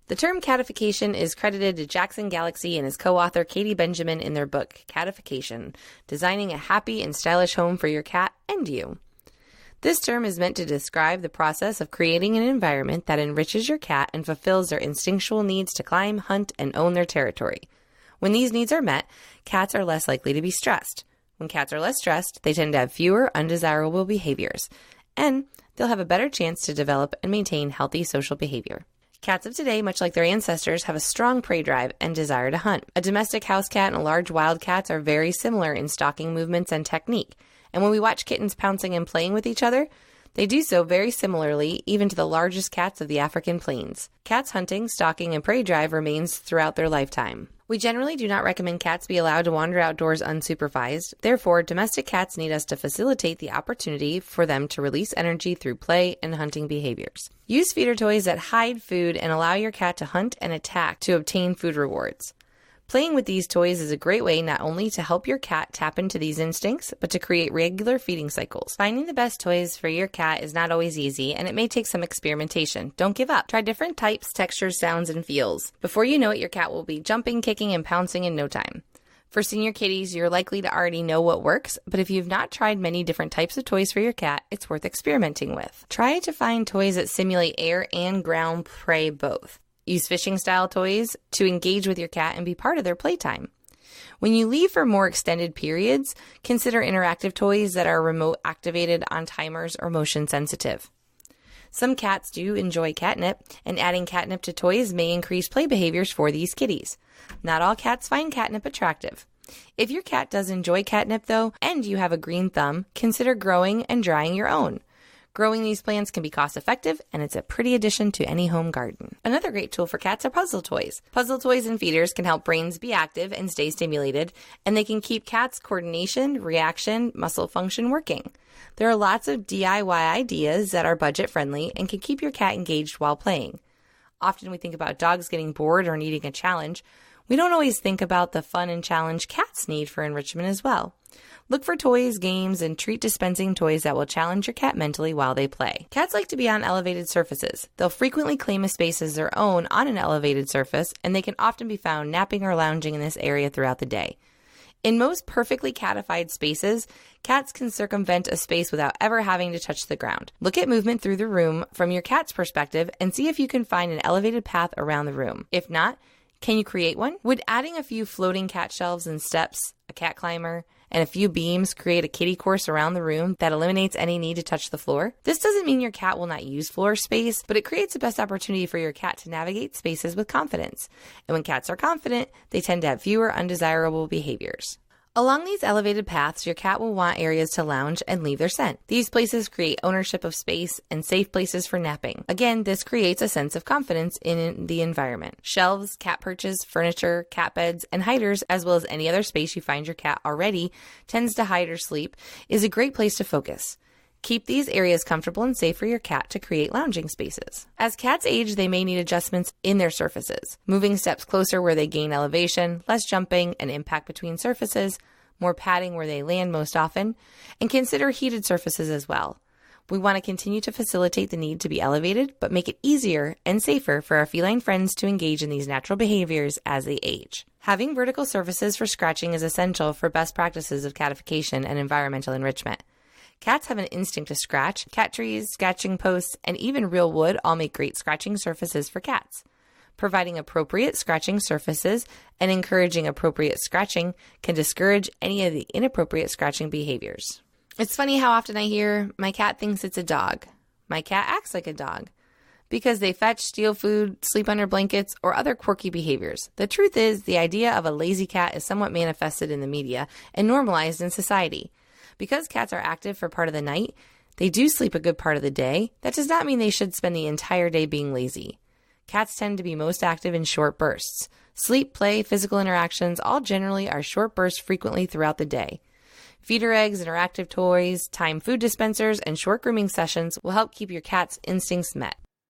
The term catification is credited to Jackson Galaxy and his co-author Katie Benjamin in their book, Catification, Designing a Happy and Stylish Home for Your Cat and You. This term is meant to describe the process of creating an environment that enriches your cat and fulfills their instinctual needs to climb, hunt, and own their territory. When these needs are met, cats are less likely to be stressed. When cats are less stressed, they tend to have fewer undesirable behaviors, and they'll have a better chance to develop and maintain healthy social behavior. Cats of today, much like their ancestors, have a strong prey drive and desire to hunt. A domestic house cat and a large wild cat are very similar in stalking movements and technique. And when we watch kittens pouncing and playing with each other, they do so very similarly even to the largest cats of the African plains. Cats' hunting, stalking, and prey drive remains throughout their lifetime. We generally do not recommend cats be allowed to wander outdoors unsupervised. Therefore, domestic cats need us to facilitate the opportunity for them to release energy through play and hunting behaviors. Use feeder toys that hide food and allow your cat to hunt and attack to obtain food rewards. Playing with these toys is a great way not only to help your cat tap into these instincts, but to create regular feeding cycles. Finding the best toys for your cat is not always easy, and it may take some experimentation. Don't give up. Try different types, textures, sounds, and feels. Before you know it, your cat will be jumping, kicking, and pouncing in no time. For senior kitties, you're likely to already know what works, but if you've not tried many different types of toys for your cat, it's worth experimenting with. Try to find toys that simulate air and ground prey both. Use fishing-style toys to engage with your cat and be part of their playtime. When you leave for more extended periods, consider interactive toys that are remote activated on timers or motion sensitive. Some cats do enjoy catnip, and adding catnip to toys may increase play behaviors for these kitties. Not all cats find catnip attractive. If your cat does enjoy catnip though, and you have a green thumb, consider growing and drying your own. Growing these plants can be cost-effective, and it's a pretty addition to any home garden. Another great tool for cats are puzzle toys. Puzzle toys and feeders can help brains be active and stay stimulated, and they can keep cats' coordination, reaction, muscle function working. There are lots of DIY ideas that are budget-friendly and can keep your cat engaged while playing. Often we think about dogs getting bored or needing a challenge. We don't always think about the fun and challenge cats need for enrichment as well. Look for toys, games, and treat dispensing toys that will challenge your cat mentally while they play. Cats like to be on elevated surfaces. They'll frequently claim a space as their own on an elevated surface, and they can often be found napping or lounging in this area throughout the day. In most perfectly catified spaces, cats can circumvent a space without ever having to touch the ground. Look at movement through the room from your cat's perspective and see if you can find an elevated path around the room. If not, can you create one? Would adding a few floating cat shelves and steps, a cat climber, and a few beams create a kitty course around the room that eliminates any need to touch the floor? This doesn't mean your cat will not use floor space, but it creates the best opportunity for your cat to navigate spaces with confidence. And when cats are confident, they tend to have fewer undesirable behaviors. Along these elevated paths, your cat will want areas to lounge and leave their scent. These places create ownership of space and safe places for napping. Again, this creates a sense of confidence in the environment. Shelves, cat perches, furniture, cat beds, and hiders, as well as any other space you find your cat already tends to hide or sleep, is a great place to focus. Keep these areas comfortable and safe for your cat to create lounging spaces. As cats age, they may need adjustments in their surfaces. Moving steps closer where they gain elevation, less jumping and impact between surfaces, more padding where they land most often, and consider heated surfaces as well. We want to continue to facilitate the need to be elevated, but make it easier and safer for our feline friends to engage in these natural behaviors as they age. Having vertical surfaces for scratching is essential for best practices of catification and environmental enrichment. Cats have an instinct to scratch. Cat trees, scratching posts, and even real wood all make great scratching surfaces for cats. Providing appropriate scratching surfaces and encouraging appropriate scratching can discourage any of the inappropriate scratching behaviors. It's funny how often I hear, "My cat thinks it's a dog." "My cat acts like a dog," because they fetch, steal food, sleep under blankets, or other quirky behaviors. The truth is, the idea of a lazy cat is somewhat manifested in the media and normalized in society. Because cats are active for part of the night, they do sleep a good part of the day. That does not mean they should spend the entire day being lazy. Cats tend to be most active in short bursts. Sleep, play, physical interactions all generally are short bursts frequently throughout the day. Feeder eggs, interactive toys, timed food dispensers, and short grooming sessions will help keep your cat's instincts met.